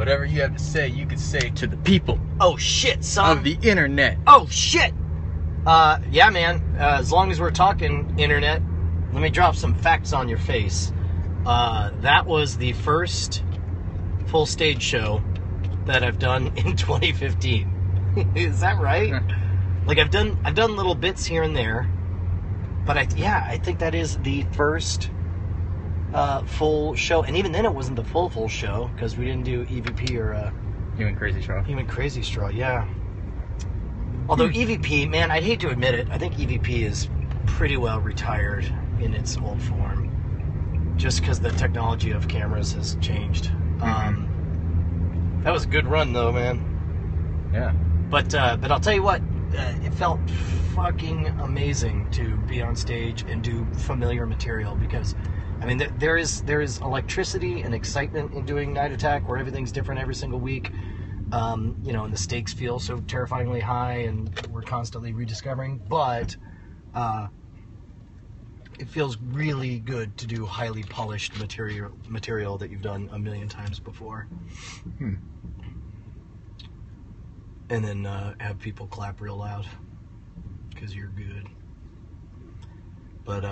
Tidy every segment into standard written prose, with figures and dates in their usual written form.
whatever you have to say, you could say to the people. Oh shit, son. Of the internet. Oh shit. Yeah, man. As long as we're talking internet, let me drop some facts on your face. That was the first full stage show that I've done in 2015. Is that right? Like I've done little bits here and there, but I think that is the first full show, and even then it wasn't the full show because we didn't do EVP or Human Crazy Straw. Yeah. Although EVP, man, I'd hate to admit it, I think EVP is pretty well retired in its old form, just because the technology of cameras has changed. That was a good run, though, man. Yeah. But I'll tell you what, it felt fucking amazing to be on stage and do familiar material because, I mean, there is electricity and excitement in doing Night Attack where everything's different every single week. And the stakes feel so terrifyingly high and we're constantly rediscovering, but it feels really good to do highly polished material that you've done a million times before. And then have people clap real loud because you're good. But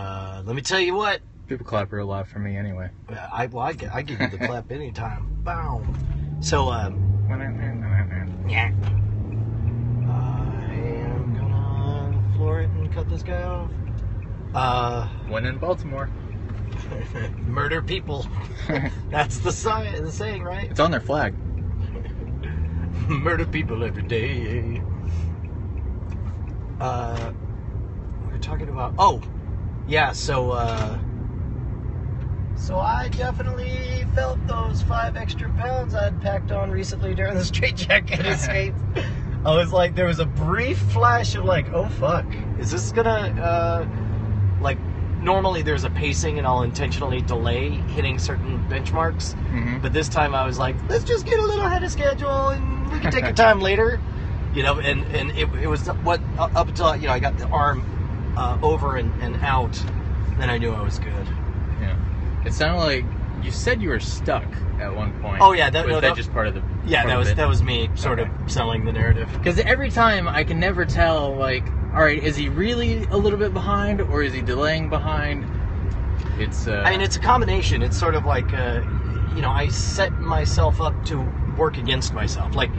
let me tell you what. People clap real loud for me anyway. I give you the clap anytime. Bow. So, yeah. I am gonna floor it and cut this guy off. When in Baltimore. Murder people. That's the saying, right? It's on their flag. Murder people every day. We're talking about... Oh! Yeah, so I definitely felt those 5 extra pounds I'd packed on recently during the straitjacket escape. I was like, there was a brief flash of like, oh fuck, is this gonna, like, normally there's a pacing and I'll intentionally delay hitting certain benchmarks, but this time I was like, let's just get a little ahead of schedule and we can take our time later, and it was what, up until, I got the arm over and out, then I knew I was good. Yeah. It sounded like you said you were stuck at one point. Oh yeah, was that just part of the? Yeah, that was me sort of selling the narrative. Because every time I can never tell, like, all right, is he really a little bit behind or is he delaying behind? It's. I mean, it's a combination. It's sort of like, I set myself up to work against myself. Like,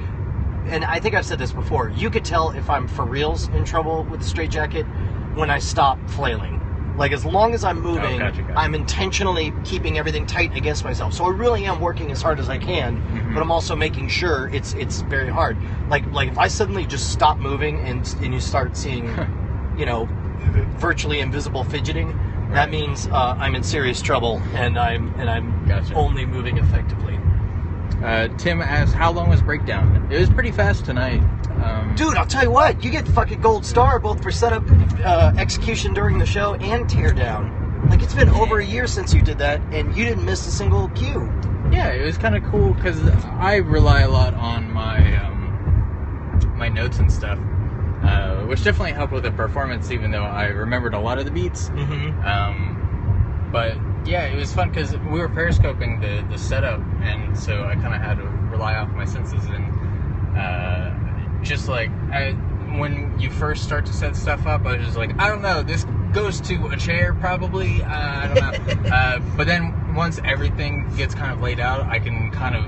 and I think I've said this before. You could tell if I'm for reals in trouble with the straitjacket when I stop flailing. Like, as long as I'm moving, gotcha. I'm intentionally keeping everything tight against myself. So I really am working as hard as I can, but I'm also making sure it's very hard. Like if I suddenly just stop moving and you start seeing, virtually invisible fidgeting, that means I'm in serious trouble and I'm Gotcha. only moving effectively. Tim asked, how long was Breakdown? It was pretty fast tonight. Dude, I'll tell you what, you get fucking gold star both for setup, execution during the show, and teardown. Like, it's been over a year since you did that, and you didn't miss a single cue. Yeah, it was kind of cool, because I rely a lot on my my notes and stuff, which definitely helped with the performance, even though I remembered a lot of the beats. But, yeah, it was fun, because we were periscoping the setup, and so I kind of had to rely off my senses, and just like, when you first start to set stuff up, I was just like, I don't know, this goes to a chair probably, I don't know. But then once everything gets kind of laid out, I can kind of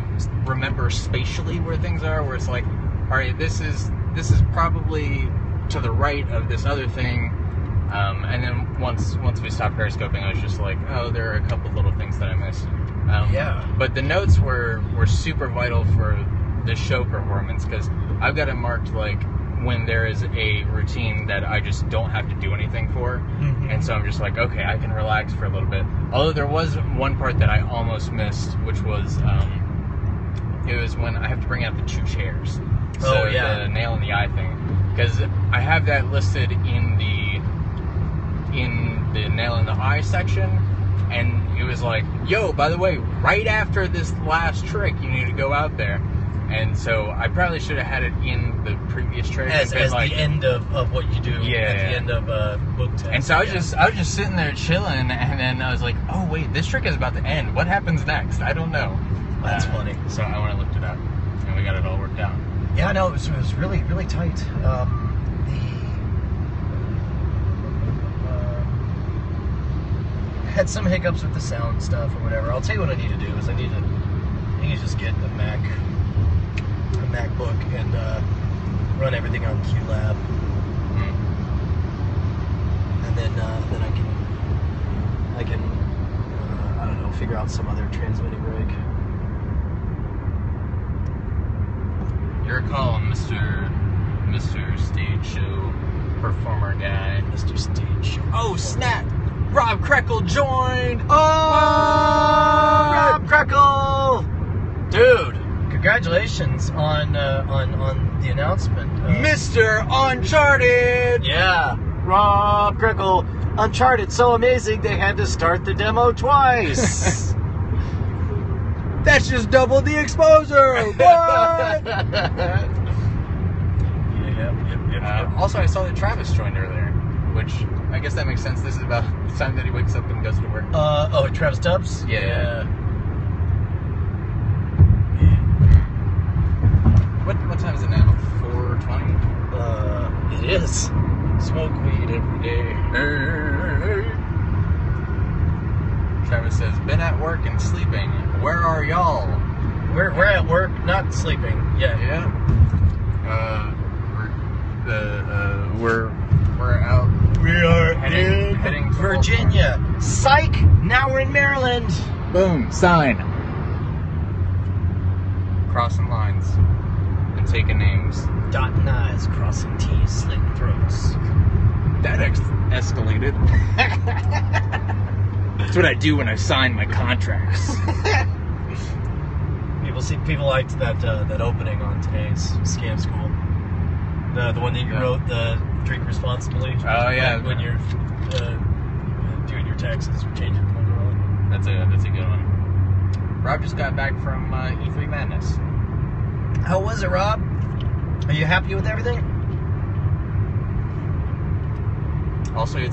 remember spatially where things are, where it's like, all right, this is probably to the right of this other thing. And then once we stopped periscoping, I was just like, oh, there are a couple little things that I missed. Yeah. But the notes were super vital for the show performance, because I've got it marked like when there is a routine that I just don't have to do anything for, and so I'm just like, okay, I can relax for a little bit. Although there was one part that I almost missed, which was it was when I have to bring out the 2 chairs. So the nail in the eye thing, because I have that listed in the nail in the eye section, and it was like, yo, by the way, right after this last trick, you need to go out there. And so I probably should have had it in the previous trick. As like, the end of what you do. Yeah. At the end of book 10. And so I was just sitting there chilling, and then I was like, oh wait, this trick is about to end. What happens next? I don't know. That's funny. So I went and looked it up, and we got it all worked out. Yeah, no, it was really, really tight. Had some hiccups with the sound stuff or whatever. I'll tell you what I need to do is I need to just get a MacBook and run everything on QLab, and then I can I don't know, figure out some other transmitting rig. Your call, Mr. Stage Show Performer Guy. Mr. Stage Show. Oh, snap! Rob Krekel joined! Oh, Rob Krekel! Dude, congratulations on the announcement. Mr. Uncharted! Yeah, Rob Krekel. Uncharted, so amazing they had to start the demo twice. That's just double the exposure! What? Yep. Also, I saw that Travis joined earlier, which I guess that makes sense. This is about the time that he wakes up and goes to work. Travis Tubbs? Yeah. What time is it now? 4:20? It is. Smoke weed every day. Travis says, been at work and sleeping. Where are y'all? We're at work, not sleeping. Yeah. We're out. We are heading to Virginia. Psych! Now we're in Maryland. Boom, sign. Crossing lines and taking names. Dotting I's, crossing T's, slitting throats. That escalated. That's what I do when I sign my contracts. People liked that opening on today's Scam School. The one that you wrote, the drink responsibly. Oh yeah, when you're doing your taxes or changing the money roll. That's a good one. Rob just got back from E3 Madness. How was it, Rob? Are you happy with everything? Also, he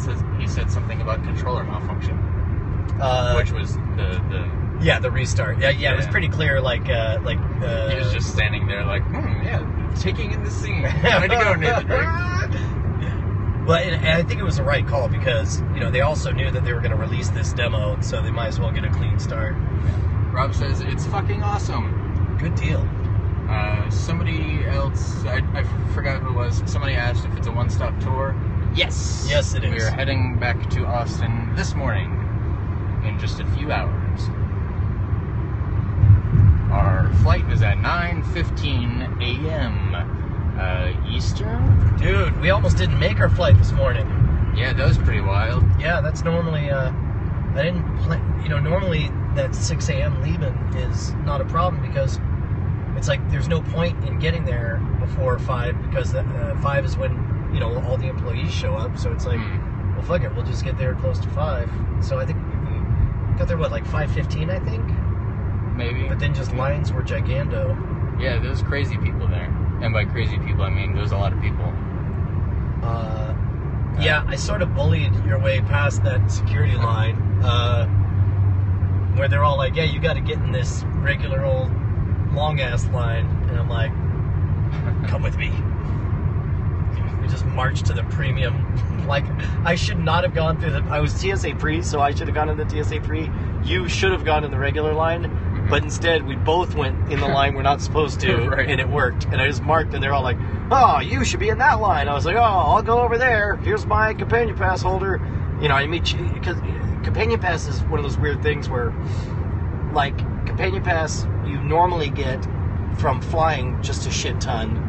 said something about controller malfunction, which was the restart. Yeah, it was pretty clear. He was just standing there, like, taking in the scene. Ready to go, Nathan. Well, and I think it was the right call because they also knew that they were going to release this demo, so they might as well get a clean start. Rob says it's fucking awesome. Good deal. Somebody else, I forgot who it was. Somebody asked if it's a one-stop tour. Yes, it is. We are heading back to Austin this morning in just a few hours. Our flight is at 9:15 a.m. Eastern. Dude, we almost didn't make our flight this morning. Yeah, that was pretty wild. Yeah, that's normally, I didn't plan, normally that 6 a.m. leaving is not a problem because it's like there's no point in getting there before 5 because 5 is when, all the employees show up. So it's like, well, fuck it, we'll just get there close to 5. So I think we got there, 5:15, I think? Maybe. But then just lines were gigando. Yeah, there's crazy people there. And by crazy people, I mean there's a lot of people. Yeah, I sort of bullied your way past that security line, where they're all like, yeah, you got to get in this regular old long-ass line. And I'm like, come with me. We just marched to the premium. I should not have gone through I was TSA pre, so I should have gone in the TSA pre. You should have gone in the regular line. But instead, we both went in the line we're not supposed to, right. And it worked. And I just marked, and they're all like, oh, you should be in that line. I was like, oh, I'll go over there. Here's my companion pass holder. Because companion pass is one of those weird things where, companion pass you normally get from flying just a shit ton.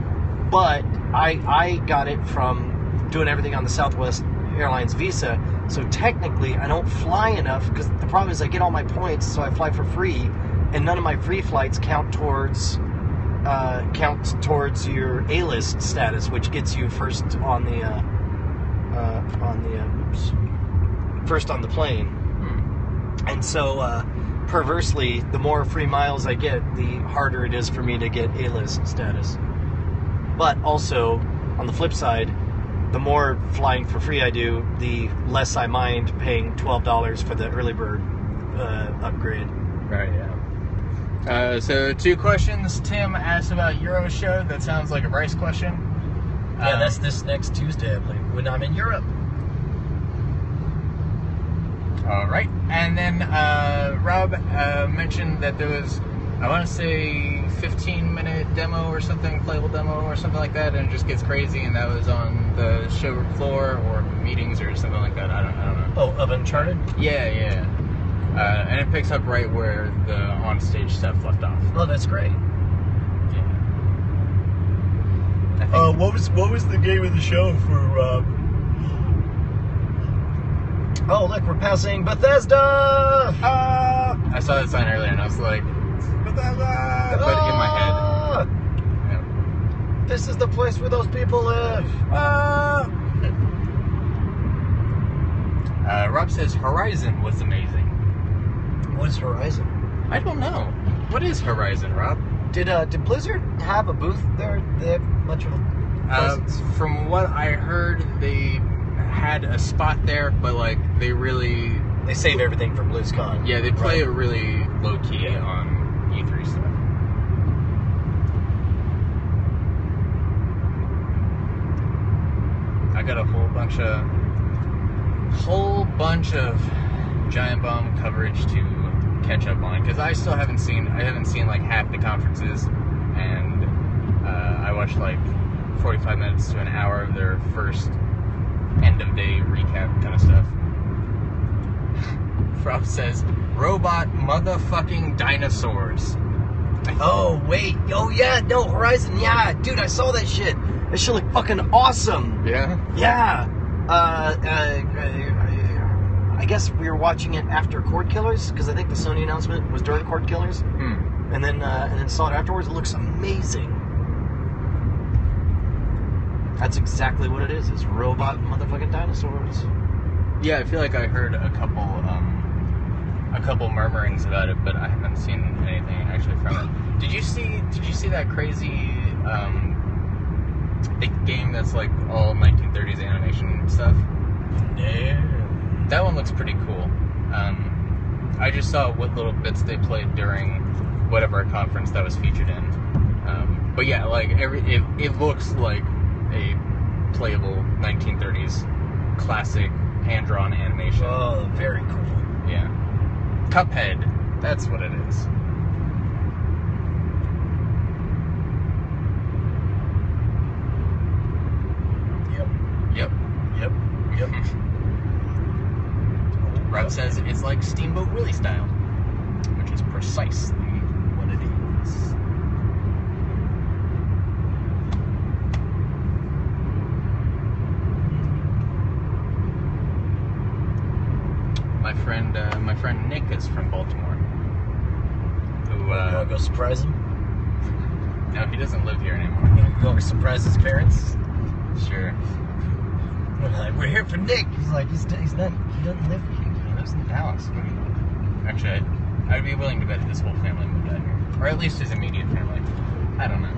But I got it from doing everything on the Southwest Airlines Visa. So technically, I don't fly enough, because the problem is I get all my points, so I fly for free. And none of my free flights count towards your A-list status, which gets you first on the plane. And so, perversely, the more free miles I get, the harder it is for me to get A-list status. But also, on the flip side, the more flying for free I do, the less I mind paying $12 for the early bird upgrade. Right, yeah. So 2 questions. Tim asked about Euro show. That sounds like a Bryce question. Yeah, that's this next Tuesday, I believe, when I'm in Europe. All right. And then Rob mentioned that there was, I want to say, 15-minute demo or something, playable demo or something like that, and it just gets crazy, and that was on the showroom floor or meetings or something like that. I don't know. Oh, of Uncharted? Yeah. And it picks up right where the on-stage stuff left off. Oh, that's great. Yeah. I think, what was the game of the show for Rob? Oh, look, we're passing Bethesda! I saw that sign earlier, and I was like, Bethesda! But in my head. Yeah. This is the place where those people live. Rob says Horizon was amazing. What's Horizon? I don't know. What is Horizon, Rob? Did Blizzard have a booth there? They have much of a presence? From what I heard, they had a spot there, but like they save everything for BlizzCon. Yeah, they play it really low key on E3 stuff. I got a whole bunch of Giant Bomb coverage to catch up on, because I haven't seen like half the conferences, and I watched like 45 minutes to an hour of their first end of day recap kind of stuff. Rob says robot motherfucking dinosaurs. Oh wait, oh yeah, no, Horizon, yeah, dude, I saw that shit. That shit looked fucking awesome. Yeah. I guess we were watching it after Cord Killers, because I think the Sony announcement was during Cord Killers, and then saw it afterwards. It looks amazing. That's exactly what it is. It's robot motherfucking dinosaurs. Yeah, I feel like I heard a couple murmurings about it, but I haven't seen anything actually from it. Did you see that crazy big game that's like all 1930s animation stuff? No. That one looks pretty cool. I just saw what little bits they played during whatever conference that was featured in. But yeah, like it looks like a playable 1930s classic hand-drawn animation. Oh, very cool. Yeah. Cuphead. That's what it is. Yep. Rob says it's like Steamboat Willie style, which is precisely what it is. My friend Nick is from Baltimore. Who? You wanna go surprise him? No, he doesn't live here anymore. You want to surprise his parents? Sure. We're here for Nick. He's like, he doesn't live here. He lives in Dallas. Actually, I'd be willing to bet his whole family moved out here, or at least his immediate family. I don't know.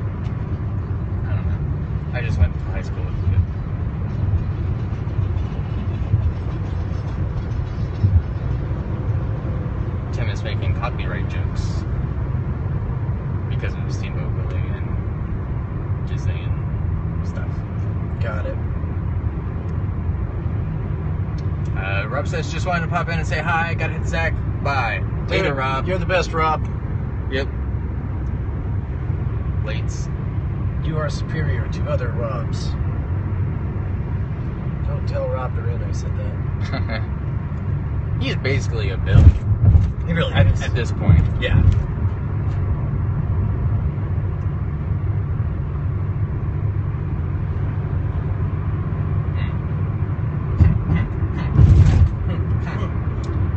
I just went to high school with the kid. Tim is making copyright jokes because of Steamboat Willie and Disney and stuff. Got it. Rob says, just wanted to pop in and say hi. Gotta hit Zach. Bye. Later, Rob. You're the best, Rob. Yep. Lates. You are superior to other Robs. Don't tell Rob Duran I said that. He's basically a Bill. He really is. At this point. Yeah.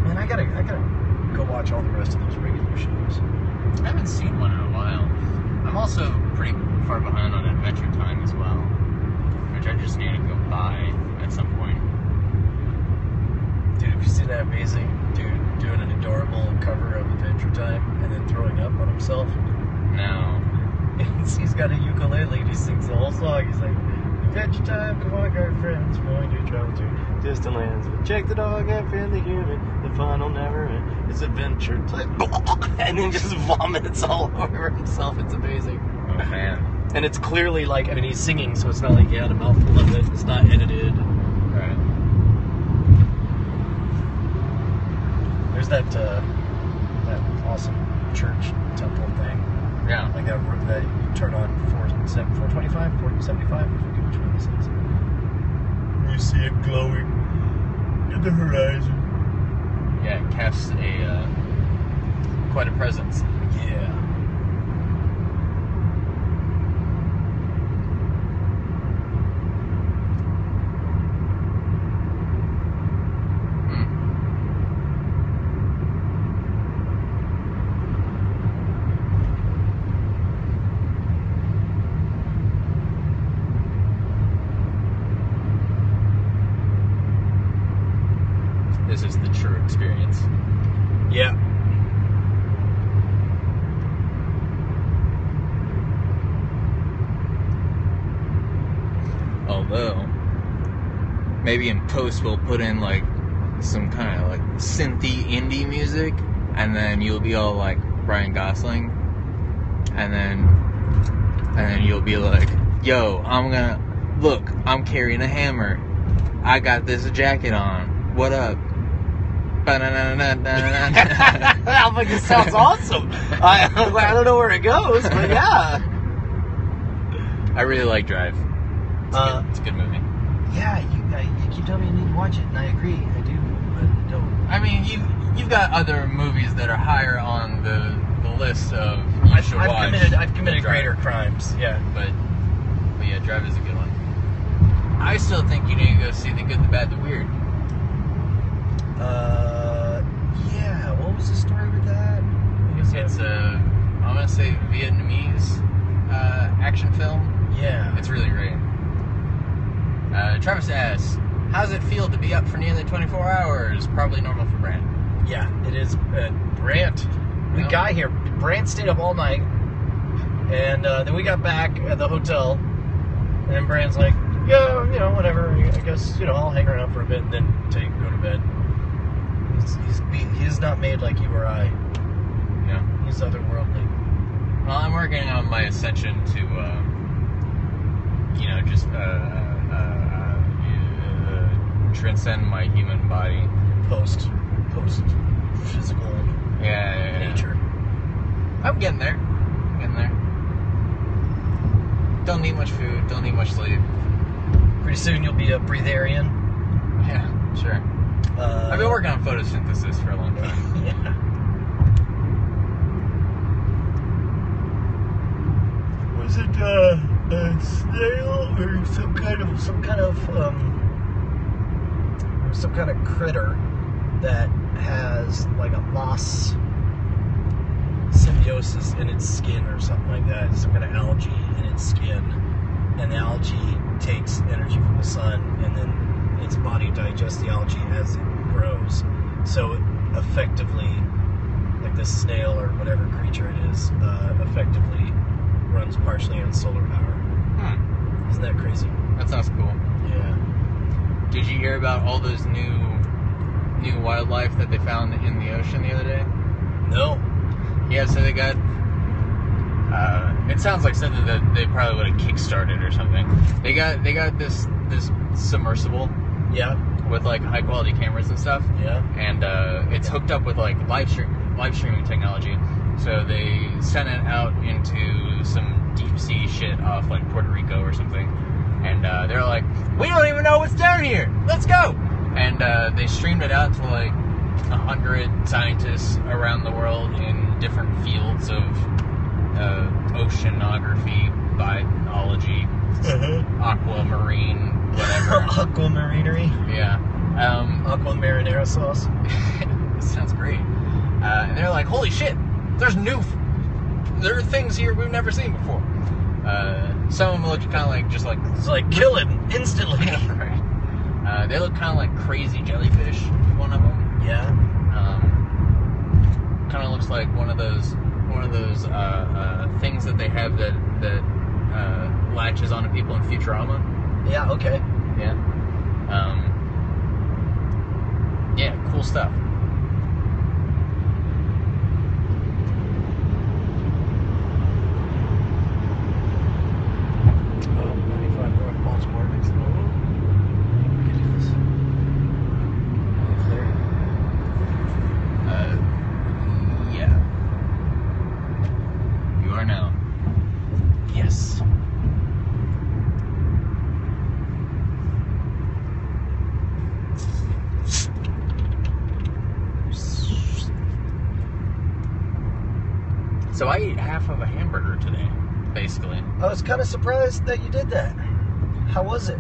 Man, I gotta go watch all the rest of those regular shows. I haven't seen one in a while. I'm also pretty far behind on Adventure Time as well, which I just need to go buy at some point. Dude, have you seen that amazing dude doing an adorable cover of Adventure Time and then throwing up on himself? No. He's got a ukulele and he sings the whole song. He's like, Adventure Time, come on, girlfriends, we're going to travel to distant lands. Check the dog and friendly human. The fun will never end. His adventure time. And then just vomits all over himself. It's amazing. Oh, man. And it's clearly like, I mean, he's singing, so it's not like he had a mouthful of it. It's not edited. Right. There's that awesome church temple thing. Yeah. Like that you turn on 425, 475, I forget which one this is. You see it glowing in the horizon. Yeah, it casts quite a presence. Yeah. This is the true experience. Yeah. Although, maybe in post we'll put in like some kind of like synthy indie music, and then you'll be all like Ryan Gosling, and then you'll be like, yo, I'm carrying a hammer. I got this jacket on. What up? I'm like, this sounds awesome. I don't know where it goes, but yeah. I really like Drive. It's a good movie. Yeah, you keep telling me you need to watch it, and I agree. I do, but I don't. I mean, you've got other movies that are higher on the list of you should watch. I've committed greater crimes. Yeah, but yeah, Drive is a good one. I still think you need to go see The Good, the Bad, the Weird. Yeah. What was the story with that? It's I'm gonna say Vietnamese action film. Yeah. It's really great. Travis asks, how does it feel to be up for nearly 24 hours? Probably normal for Brandt. Yeah, it is. Brandt, we got here. Brandt stayed up all night, and then we got back at the hotel, and then Brandt's like, yeah, whatever. I guess, I'll hang around for a bit and then go to bed. He's not made like you or I. Yeah. He's otherworldly. Well, I'm working on my ascension to, just transcend my human body. Post physical nature. I'm getting there. Don't need much food, don't need much sleep. Pretty soon you'll be a breatharian. Yeah, sure. I've been working on photosynthesis for a long time. Yeah. Was it a snail or some kind of critter that has like a moss symbiosis in its skin or something like that? Some kind of algae in its skin, and the algae takes energy from the sun, and then its body digests the algae as it grows. So it effectively, like this snail or whatever creature it is, effectively runs partially on solar power. Isn't that crazy? That sounds cool. Yeah. Did you hear about all those new wildlife that they found in the ocean the other day? No. Yeah, so they got... it sounds like something that they probably would have kickstarted or something. They got this submersible. Yeah. With like high quality cameras and stuff. Yeah. And it's hooked up with like live streaming technology. So they sent it out into some deep sea shit off like Puerto Rico or something. And they're like, we don't even know what's down here. Let's go. And they streamed it out to like 100 scientists around the world in different fields of oceanography, biology, aquamarine, whatever. Aquamarinery. Yeah. Aqua marinara sauce. This sounds great. And they're like, holy shit, there are things here we've never seen before. Some of them look kind of like, just like... It's like, kill it instantly. Right. They look kind of like crazy jellyfish, one of them. Yeah. Kind of looks like one of those things that they have that latches onto people in Futurama. Yeah, okay. Yeah. Yeah, cool stuff. So I ate half of a hamburger today, basically. I was kind of surprised that you did that. How was it?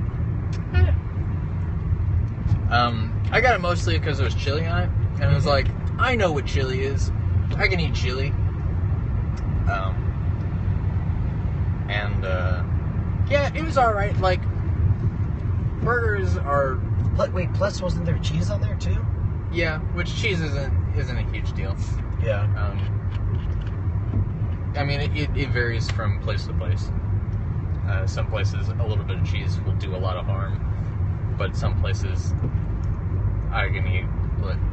I got it mostly because it was chili on it, and it was like, I know what chili is. I can eat chili. Yeah, it was all right. Like, burgers are. Wait, plus wasn't there cheese on there too? Yeah, which cheese isn't a huge deal. Yeah. I mean, it varies from place to place. Some places, a little bit of cheese will do a lot of harm, but some places, I can eat.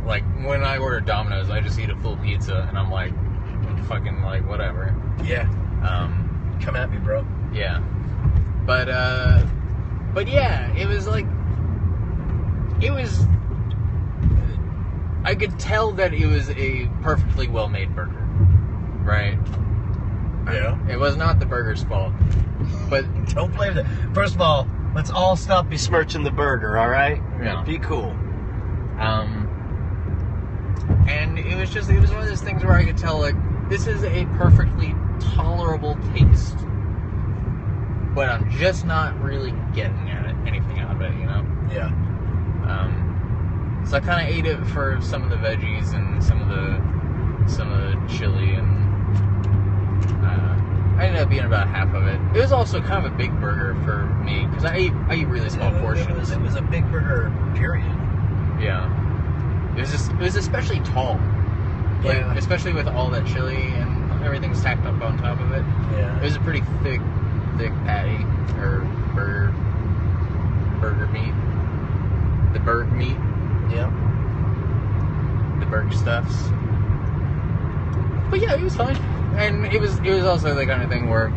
Like when I order Domino's, I just eat a full pizza, and I'm like, fucking like whatever. Yeah. Come at me, bro. Yeah. But yeah, it was like, I could tell that it was a perfectly well-made burger, right? Yeah. It was not the burger's fault, but don't blame them. First of all, let's all stop besmirching the burger, all right? Yeah. Be cool. And it was one of those things where I could tell, like, this is a perfectly tolerable taste, but I'm just not really getting anything out of it, you know? Yeah. So I kind of ate it for some of the veggies and some of the chili, and I ended up eating about half of it. It was also kind of a big burger for me because I eat really small portions. It was a big burger, period. Yeah. It was especially tall. Like, Yeah. especially with all that chili and everything stacked up on top of it. Yeah. It was a pretty thick patty or burger meat. The burg meat. Yeah. The burg stuffs. But yeah, it was fine. And it was also the kind of thing where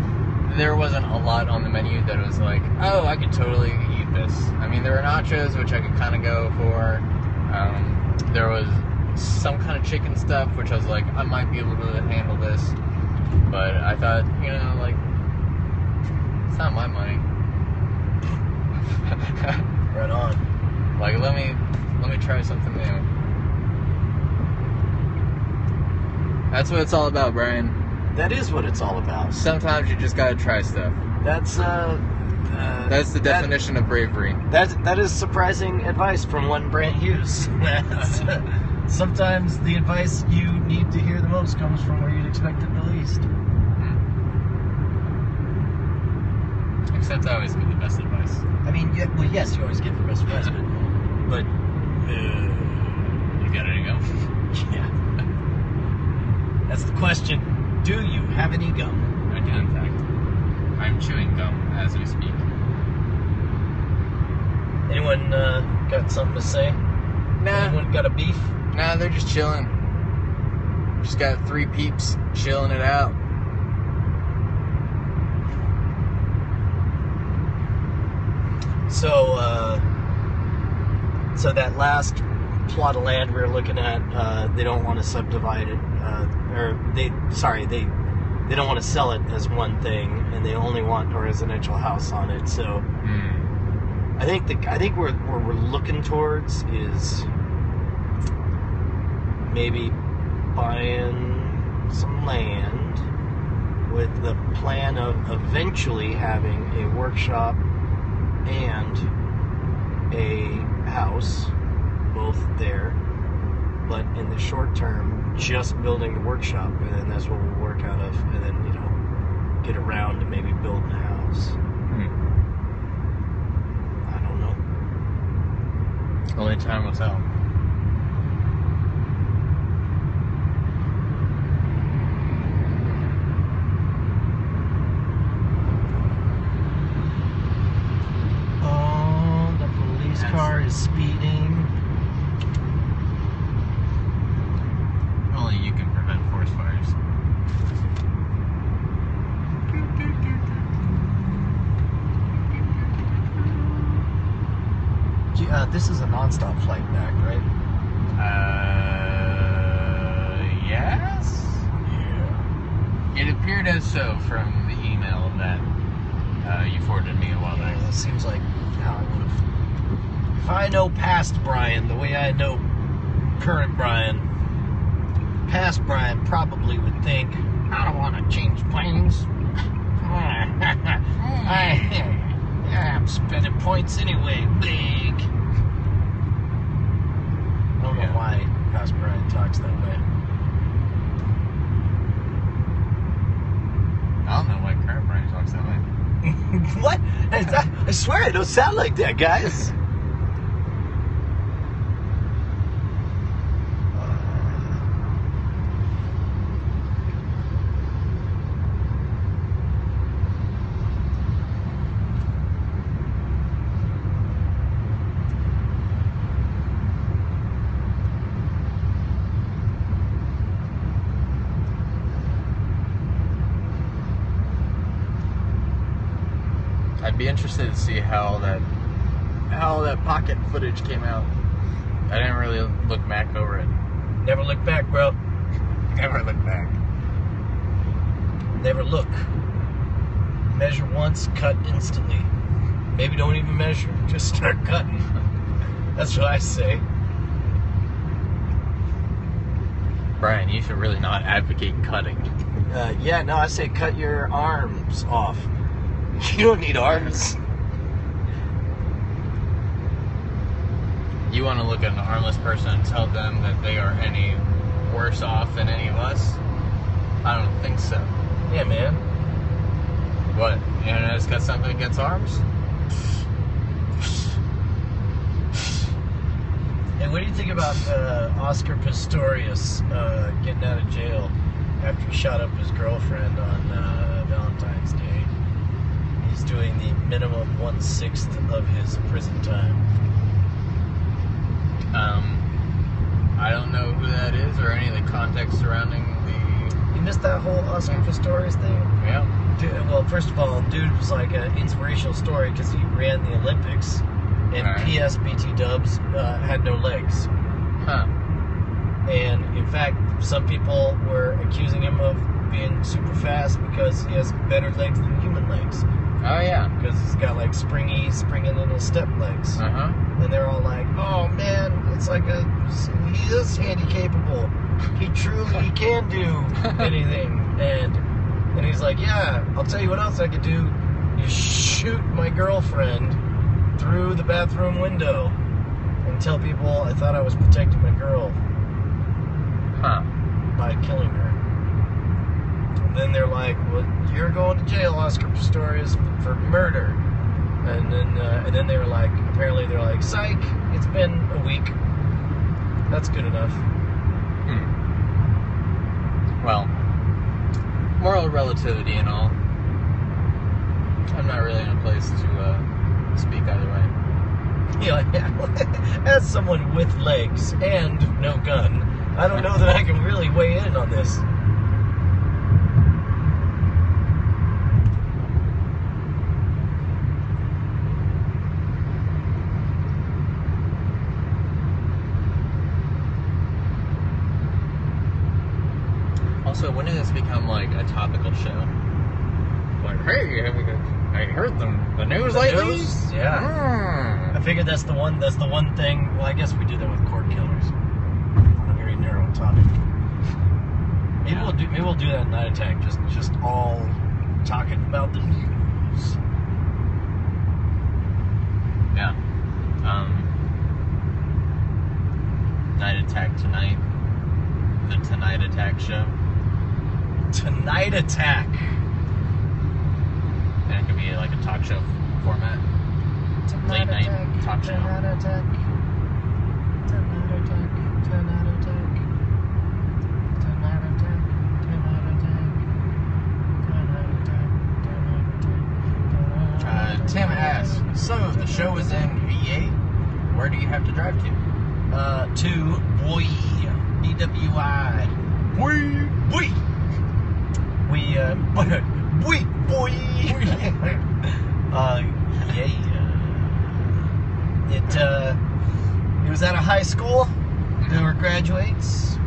there wasn't a lot on the menu that was like, oh, I could totally eat this. I mean, there were nachos, which I could kind of go for. There was some kind of chicken stuff, which I was like, I might be able to handle this. But I thought, you know, like, it's not my money. Right on. Like, let me try something new. That's what it's all about, Brian. That is what it's all about. Sometimes you just gotta try stuff. That's the definition of bravery. That is surprising advice from one Brandt Hughes. Sometimes the advice you need to hear the most comes from where you'd expect it the least. Except I always give the best advice. I mean, yes, you always give the best advice, but you got any gum? Yeah. That's the question. Do you have any gum? I do, in fact. I'm chewing gum as we speak. Anyone got something to say? Nah. Anyone got a beef? Nah, they're just chilling. Just got 3 peeps chilling it out. So that last plot of land we were looking at, they don't want to subdivide it, they don't want to sell it as one thing, and they only want a residential house on it. So I think where we're looking towards is maybe buying some land with the plan of eventually having a workshop and a house both there, but in the short term just building the workshop, and then that's what we'll work out of, and then, you know, get around to maybe building a house. I don't know. Only time will tell. Car is speeding. Only you can prevent forest fires. This is a non-stop flight back, right? Yes? Yeah. It appeared as so from the email that you forwarded me a while back. It seems like how I would have. If I know past Brian the way I know current Brian, past Brian probably would think I don't want to change planes. I'm spending points anyway, big. I don't know why House Brian talks that way. I don't know why current Brian talks that way. What? I swear I don't sound like that, guys. I'd be interested to see how that pocket footage came out. I didn't really look back over it. Never look back, bro. Never look back. Never look. Measure once, cut instantly. Maybe don't even measure. Just start cutting. That's what I say. Brian, you should really not advocate cutting. Yeah, no, I say cut your arms off. You don't need arms. You want to look at an armless person and tell them that they are any worse off than any of us? I don't think so. Yeah, man. What? The internet's got something against arms? Hey, what do you think about Oscar Pistorius getting out of jail after he shot up his girlfriend on Valentine's Day? He's doing the minimum 1/6 of his prison time. I don't know who that is or any of the context surrounding the... You missed that whole Oscar Pistorius thing? Yeah. Dude, well, first of all, dude was like an inspirational story because he ran the Olympics, and P.S. BT Dubs had no legs. Huh. And in fact, some people were accusing him of being super fast because he has better legs than human legs. Oh, yeah. Because he's got like springing little step legs. Uh-huh. And they're all like, oh man, it's like he is handicapable. He truly can do anything. And he's like, yeah, I'll tell you what else I could do. You shoot my girlfriend through the bathroom window and tell people I thought I was protecting my girl. Huh. By killing her. And then they're like, well, you're going to jail, Oscar Pistorius, for murder. And then they were like, apparently they're like, psych, it's been a week. That's good enough. Well, moral relativity and all. I'm not really in a place to speak either way. Yeah, as someone with legs and no gun, I don't know that I can really weigh in on this. Also, when did this become like a topical show? Like, hey, I heard the news lately. News? Yeah. I figured that's the one thing. Well, I guess we do that with court killers. A very narrow topic. Maybe we'll do that in Night Attack. Just all talking about the news. Yeah. Night Attack tonight. The Tonight Attack show. Tonight Attack. And it could be like a talk show format. Late night talk show. Tonight Attack. Tonight Attack. Tonight Attack. Tonight Attack. Tonight Attack. Tim asks, so if the show is in VA, where do you have to drive to? To Boy. BWI. Boy. Boy. Boy. Yeah. It was at a high school. There were graduates.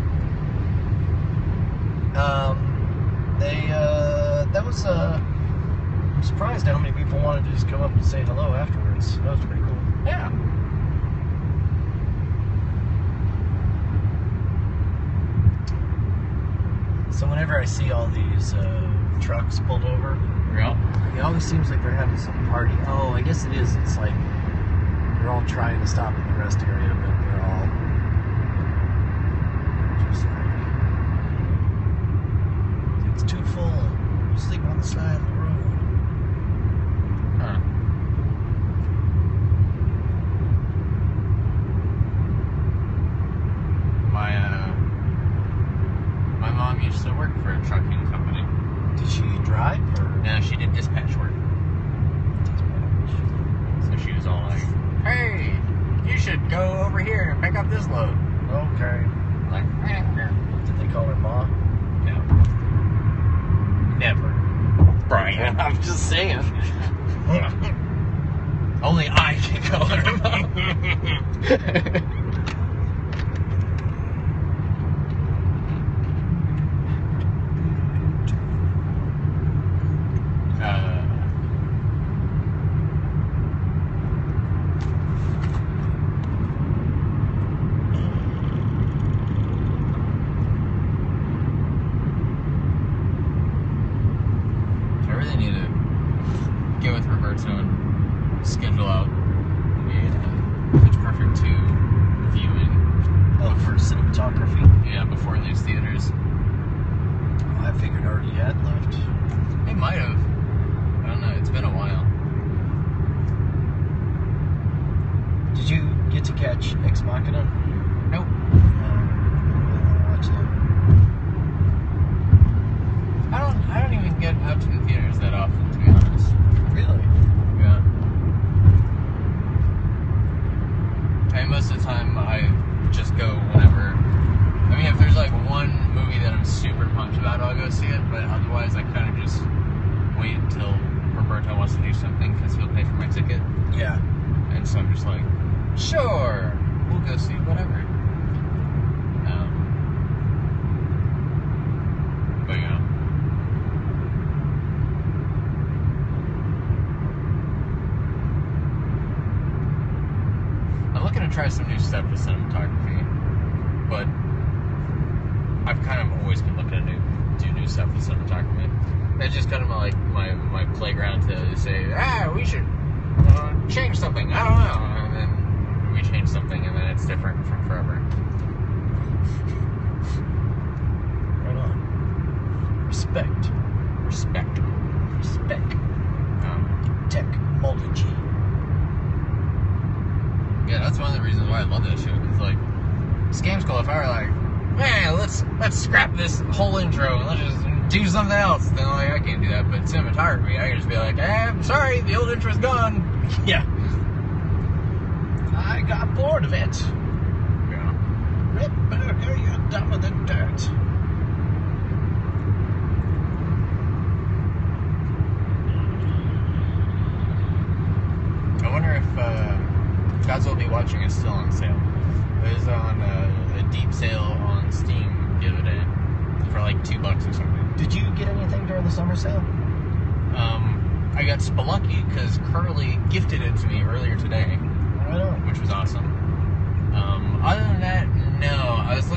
I'm surprised how many people wanted to just come up and say hello afterwards. That was pretty cool. Yeah. So whenever I see all these trucks pulled over, Yeah. it always seems like they're having some party. Oh, I guess it is. It's like they're all trying to stop in the rest area, but they're all just like, it's too full. Sleep on the side of the road. Huh. My mom used to work for a trucking company. Did she drive or? No, she did dispatch work. So she was all like, "Hey, you should go over here and pick up this load." Okay. Like, Did they call her Ma? no, never, Brian. I'm just saying. Only I can call her mom. I really need to get with Roberto and schedule out Pitch Perfect 2 viewing. Oh, for cinematography? Yeah, before it leaves theaters. I figured already had left. It might have. I don't know. It's been a while. Did you get to catch Ex Machina? Nope. Watch that. I don't even get out to the theaters that often, to be honest. Really? Yeah. I mean, most of the time I just go whenever. I mean, if there's like one movie that I'm super pumped about, I'll go see it. But otherwise, I kind of just wait until Roberto wants to do something because he'll pay for my ticket. Yeah. And so I'm just like, sure, we'll go see whatever. But yeah. I'm looking to try some new stuff with cinematography, but I've kind of always been looking to do new stuff with cinematography. That's just kind of like my playground to say, we should change something. I don't know. And then we change something, and then it's different from forever. Right on. Respect. Respect. Technology. Yeah, that's one of the reasons why I love that show. Because like, this game's cool. If I were like, man, let's scrap this whole intro and let's just do something else, then like I can't do that. But cinematography, I can just be like, I'm sorry, the old intro's gone. Yeah. I got bored of it. Yeah. Red burger, you're dumber than dirt. I wonder if God's Will Be Watching is still on sale. It was on a deep sale on Steam the other day for like $2 or something. Did you get anything during the summer sale? I got Spelunky because Curly gifted it to me earlier today, Right on. which was awesome. Other than that, no. I was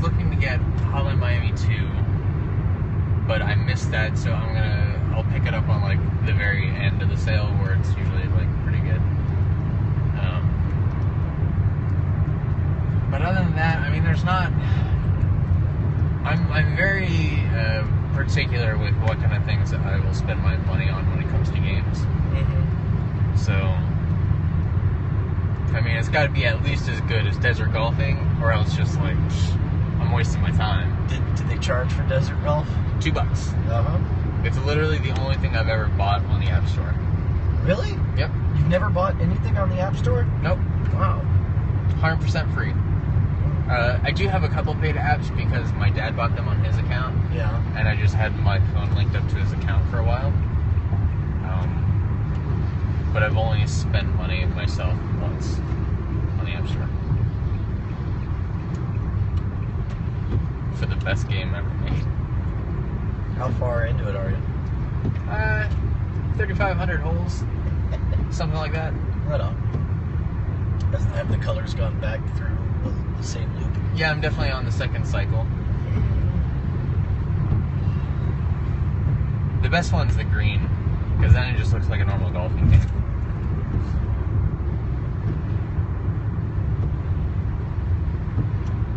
looking to get Hotline Miami 2, but I missed that, so I'll pick it up on like the very end of the sale where it's usually like pretty good. But other than that, I mean, there's not. I'm very particular with what kind of things I will spend my money on when it comes to games. Mm-hmm. So, I mean, it's got to be at least as good as Desert Golfing, or else just like I'm wasting my time. Did they charge for Desert Golf? $2. Uh-huh. It's literally the only thing I've ever bought on the App Store. Really? Yep. You've never bought anything on the App Store? Nope. Wow. 100% free. I do have a couple paid apps because my dad bought them on his account, Yeah. and I just had my phone linked up to his account for a while. But I've only spent money myself once on the App Store. For the best game ever made. How far into it are you? 3,500 holes. Something like that. Right on. Have the colors gone back through the same loop? Yeah, I'm definitely on the second cycle. The best one's the green, because then it just looks like a normal golfing game.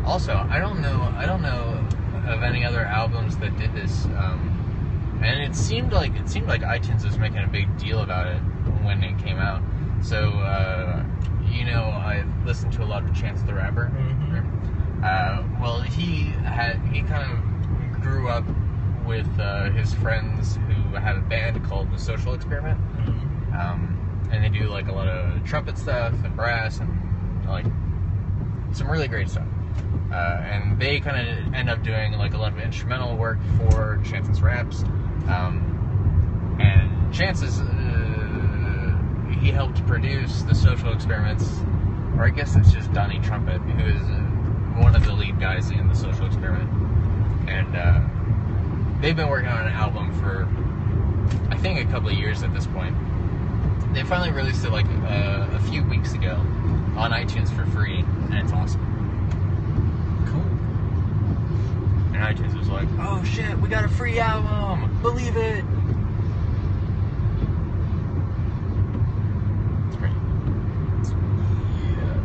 Also, I don't know of any other albums that did this, and it seemed like iTunes was making a big deal about it when it came out. So, I listened to a lot of Chance the Rapper. Mm-hmm. Well, he kind of grew up with his friends who had a band called The Social Experiment, and they do like a lot of trumpet stuff and brass and like some really great stuff. And they kind of end up doing like a lot of instrumental work for Chance's raps. And Chance's, he helped produce The Social Experiments, or I guess it's just Donnie Trumpet, who is one of the lead guys in The Social Experiment. And they've been working on an album for, I think, a couple of years at this point. They finally released it like a few weeks ago on iTunes for free, and it's awesome. And iTunes was like, oh shit, we got a free album, believe it. It's great. Yeah.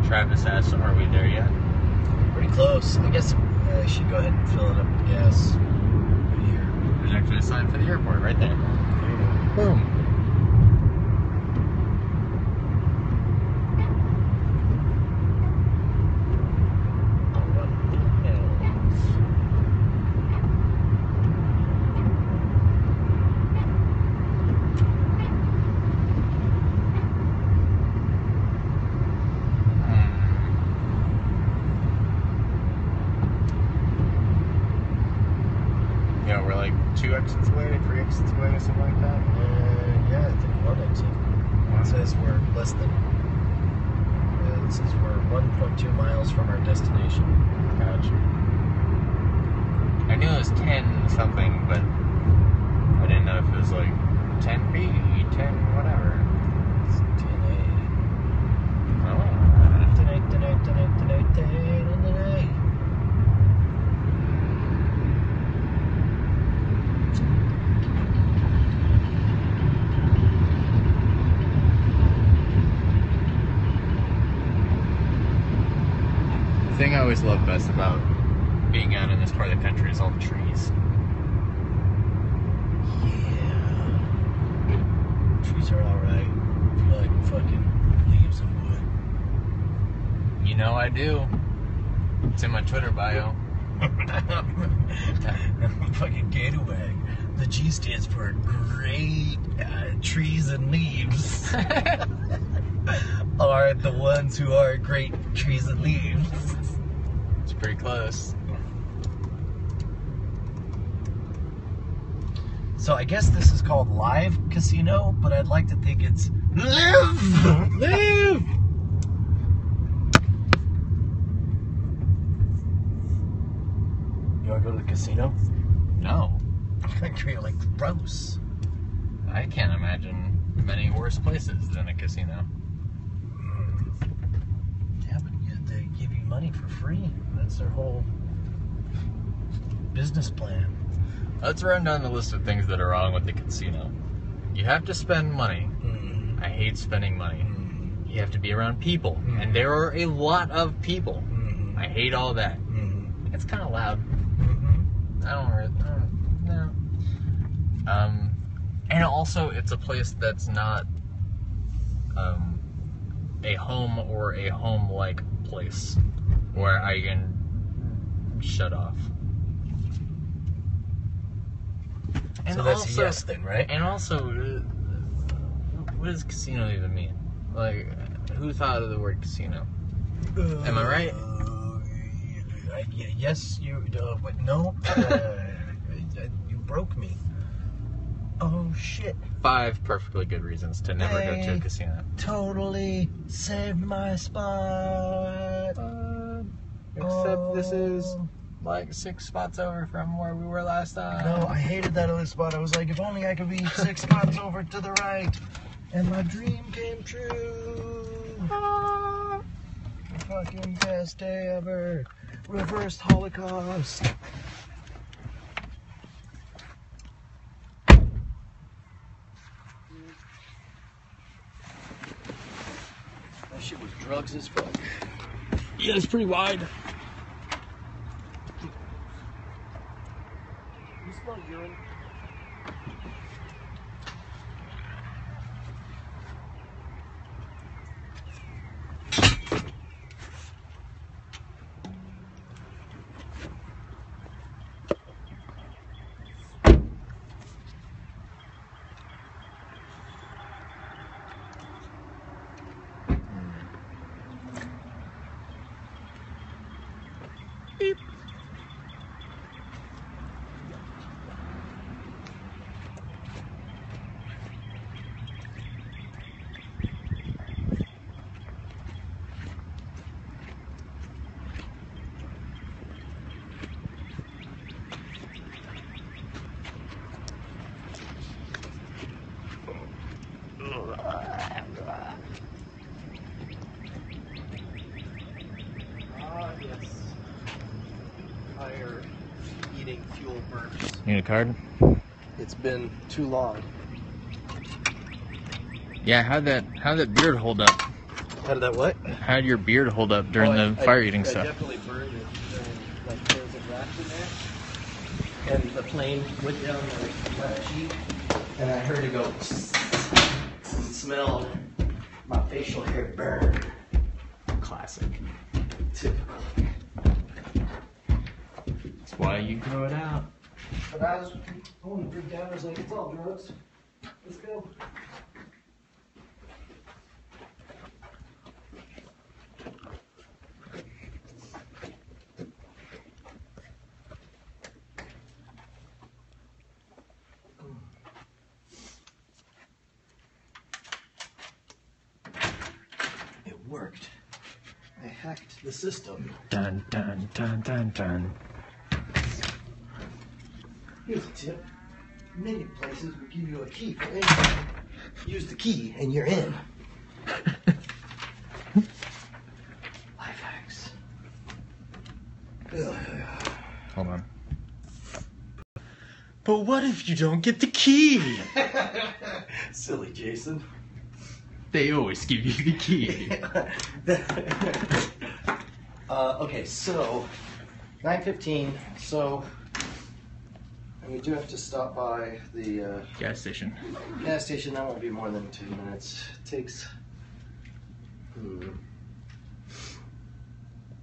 Travis asks, are we there yet? Pretty close. I guess I should go ahead and fill it up with gas here. There's actually a sign for the airport right there. There you go. Boom. Yeah, we're like 2 exits away, 3 exits away, something like that. Yeah, I think one exit. It says we're less than. It says we're 1.2 miles from our destination. Gotcha. I knew it was 10 something, but I didn't know if it was like 10B, 10 whatever. It's 10A. Oh. Tonight. The thing I always love best about being out in this part of the country is all the trees. Yeah. Trees are alright. If you like fucking leaves and wood. You know I do. It's in my Twitter bio. Fucking Gatorwag. The G stands for great trees and leaves. Are the ones who are great trees and leaves. It's pretty close. So I guess this is called Live Casino, but I'd like to think it's Live! Live! You wanna go to the casino? No. You're like, gross. I can't imagine many worse places than a casino. Yeah, but they give you money for free. That's their whole business plan. Let's run down the list of things that are wrong with the casino. You have to spend money. I hate spending money. You have to be around people, and there are a lot of people. I hate all that. It's kind of loud. No. And also, it's a place that's not a home or a home-like place where I can shut off. And so that's also, a yes then, right? And also, what does casino even mean? Like, who thought of the word casino? Am I right? Yes, you. But no, you broke me. Oh shit! 5 perfectly good reasons to never go to a casino. Totally saved my spot. Except this is like 6 spots over from where we were last time. No, I hated that other spot. I was like, if only I could be 6 spots over to the right. And my dream came true. The fucking best day ever. Reversed Holocaust. That shit was drugs as fuck. Yeah, it's pretty wide. You smell urine? Beep. Yes. Higher eating fuel burps. You need a card? It's been too long. Yeah, how'd that beard hold up? How did that what? How'd your beard hold up during the fire eating stuff? I definitely burned it. Like there was a draft in there, and the plane went down the left cheek, and I heard it go and smelled my facial hair burn. Classic. Typical. That's why you grow it out. But I was going to freak out. I was like, it's all drugs. Let's go. It worked. I hacked the system. Dun dun dun dun dun. Here's a tip. Many places will give you a key for anything. Use the key and you're in. Life hacks. Ugh. Hold on. But what if you don't get the key? Silly Jason. They always give you the key. Okay, so 9:15. So, and we do have to stop by the Gas station. gas station. That won't be more than 2 minutes. It takes.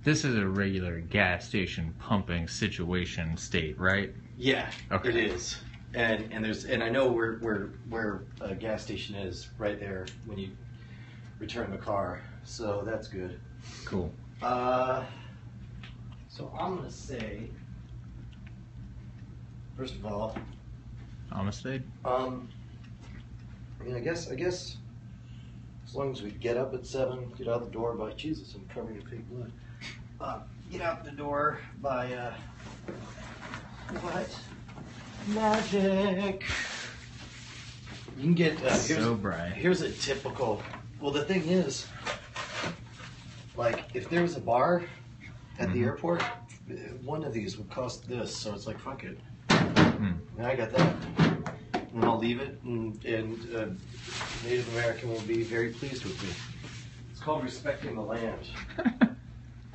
This is a regular gas station pumping situation state, right? Yeah, Okay. it is. And I know where a gas station is right there when you return the car. So that's good. Cool. So I'm gonna say, first of all, Amistad? I mean, I guess as long as we get up at 7, get out the door by Jesus, I'm covered in fake blood. Get out the door by what? Magic. You can get So bright. Here's a typical. Well, the thing is, Like, if there was a bar at the airport, one of these would cost this, so it's like, fuck it. And I got that. And I'll leave it, and Native American will be very pleased with me. It's called respecting the land.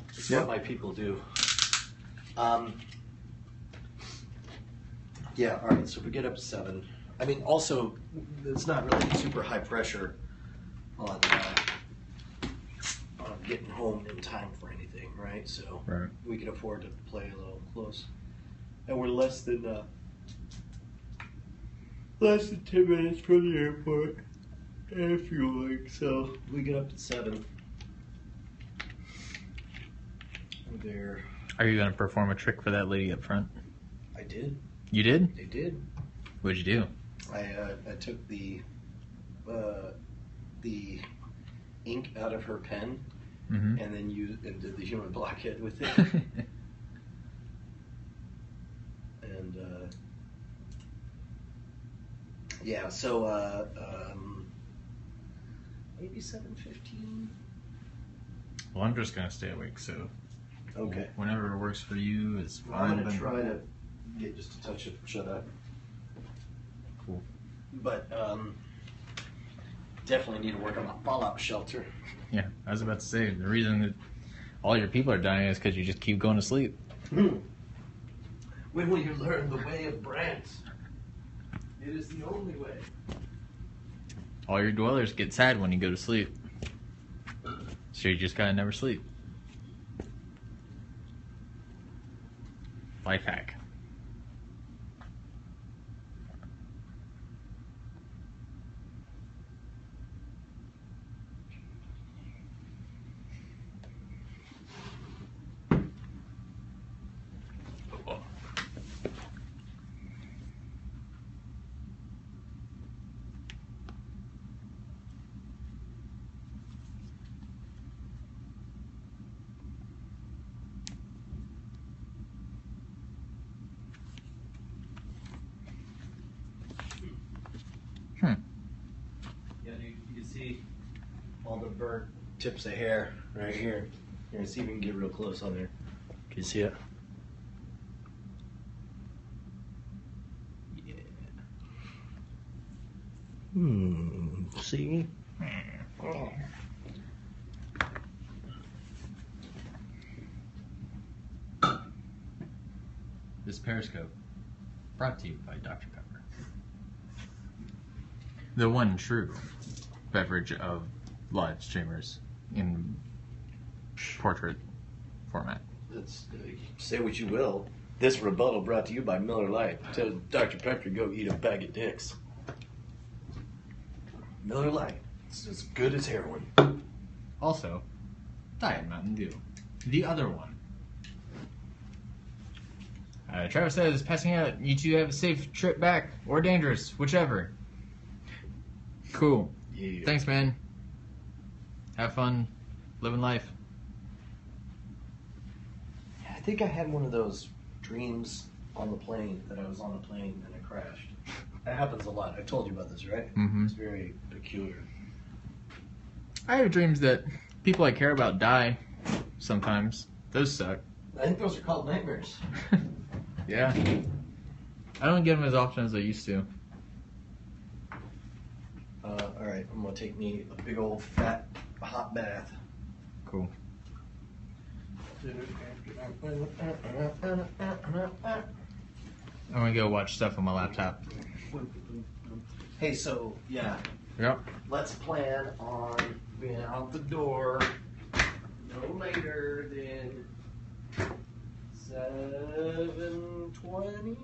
It's what my people do. Yeah, all right, so if we get up to 7. I mean, also, it's not really super high pressure on getting home in time for anything, right? So we can afford to play a little close. And we're less than 10 minutes from the airport, I feel like, so we get up to 7. There. Are you going to perform a trick for that lady up front? I did. You did? I did. What'd you do? I took the ink out of her pen and then did the human blockhead with it. And yeah, so maybe 7:15. Well, I'm just going to stay awake, so okay. Whenever it works for you is fine. I'm going to try to get just a touch of shut up. Cool. But definitely need to work on the fallout shelter. Yeah, I was about to say, the reason that all your people are dying is because you just keep going to sleep. When will you learn the way of Brandt? It is the only way. All your dwellers get sad when you go to sleep. So you just gotta never sleep. Life hack. Yeah, dude, you can see all the burnt tips of hair right here. You're gonna see if we can get real close on there. Can you see it? Yeah. See? Oh. This Periscope, brought to you by Dr. Pepper. The one true beverage of live streamers in portrait format. Let's say what you will. This rebuttal brought to you by Miller Lite. Tell Dr. Pepper to go eat a bag of dicks. Miller Lite. It's as good as heroin. Also, Diet Mountain Dew. The other one. Travis says, passing out, you two have a safe trip back, or dangerous, whichever. Cool. Yeah. Thanks, man. Have fun living life. I think I had one of those dreams on the plane, that I was on a plane and it crashed. That happens a lot. I told you about this, right? Mm-hmm. It's very peculiar. I have dreams that people I care about die sometimes. Those suck. I think those are called nightmares. Yeah. I don't get them as often as I used to. Alright, I'm going to take me a big old fat hot bath. Cool. I'm gonna go watch stuff on my laptop. Hey, so, yeah. Yep. Let's plan on being out the door no later than 7:20.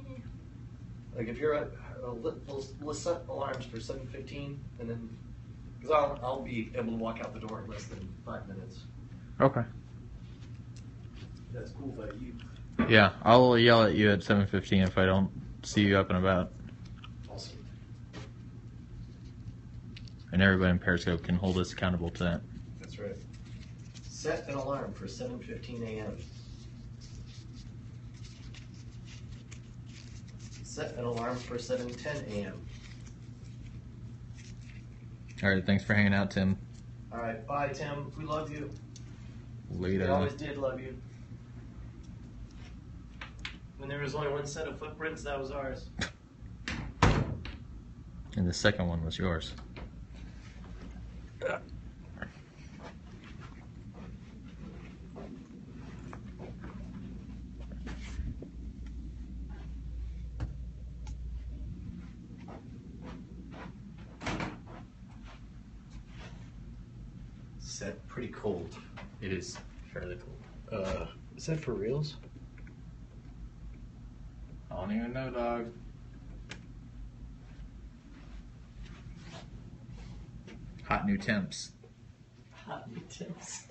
Like if you're at, let's set alarms for 7:15, and then because I'll be able to walk out the door in less than 5 minutes. Okay. That's cool by you. Yeah, I'll yell at you at 7:15 if I don't see you up and about. Awesome. And everybody in Periscope can hold us accountable to that. That's right. Set an alarm for 7:15 a.m. Set an alarm for 7:10 a.m. All right, thanks for hanging out, Tim. All right, bye, Tim. We love you. They Later. always did love you. When there was only one set of footprints, that was ours. And the second one was yours. Set pretty cold. It is fairly cool. Is that for reals? I don't even know, dog. Hot new temps. Hot new temps.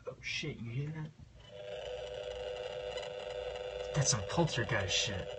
Oh shit, you hear that? That's some poltergeist shit.